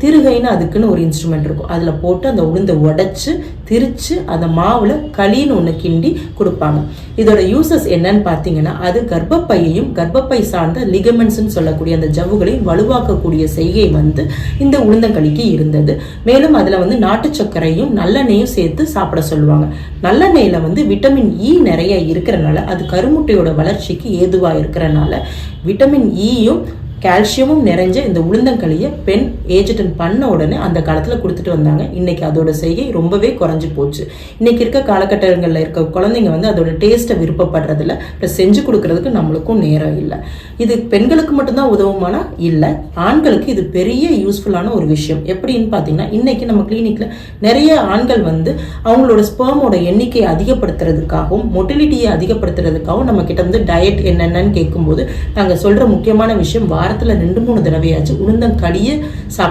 திருகைன்னு அதுக்குன்னு ஒரு இன்ஸ்ட்ருமெண்ட் இருக்கும். அதுல போட்டு அந்த உளுந்தை உடைச்சு திரிச்சு அந்த மாவுல களின்னு ஒண்ணு கிண்டி கொடுப்பாங்க. இதோட யூசஸ் என்னன்னு பாத்தீங்கன்னா, அது கர்ப்பப்பையையும் கர்ப்பப்பை சார்ந்த லிகமெண்ட்ஸ் சொல்லக்கூடிய அந்த ஜவ்வுகளையும் வலுவாக்கக்கூடிய செய்கை இந்த உளுந்தங்களிக்கு இருந்தது. மேலும் அதுல நாட்டு சர்க்கரையும் நல்லெண்ணெயும் சேர்த்து சாப்பிட சொல்லுவாங்க. நல்லெண்ணெயில விட்டமின் இ நிறைய இருக்கிறனால, அது கருமுட்டையோட வளர்ச்சிக்கு ஏதுவா இருக்கிறனால விட்டமின் ஈயும் கால்சியமும் நிறைஞ்ச இந்த உளுந்தங்களியை பெண் ஏஜ் அட்டன் பண்ண உடனே அந்த காலத்துல கொடுத்துட்டு வந்தாங்க. இன்னைக்கு அதோட செய்கை ரொம்பவே குறைஞ்சு போச்சு. இன்னைக்கு இருக்க காலகட்டங்கள்ல இருக்க குழந்தைங்க அதோட டேஸ்ட்டை விருப்பப்படுறதில்ல. செஞ்சு கொடுக்கறதுக்கு நம்மளுக்கும் நேரம் இல்லை. இது பெண்களுக்கு மட்டும்தான் உதவுமானா இல்லை, ஆண்களுக்கு இது பெரிய யூஸ்ஃபுல்லான ஒரு விஷயம். எப்படின்னு பாத்தீங்கன்னா, இன்னைக்கு நம்ம கிளினிக்ல நிறைய ஆண்கள் அவங்களோட ஸ்பெர்மோட எண்ணிக்கையை அதிகப்படுத்துறதுக்காகவும் மொட்டிலிட்டியை அதிகப்படுத்துறதுக்காகவும் நம்ம கிட்ட டயட் என்னென்னு கேட்கும்போது நாங்க சொல்ற முக்கியமான விஷயம், வாரத்துல 2-3 தடவையாச்சும் உளுந்தங்களியை சாப்பிட்டு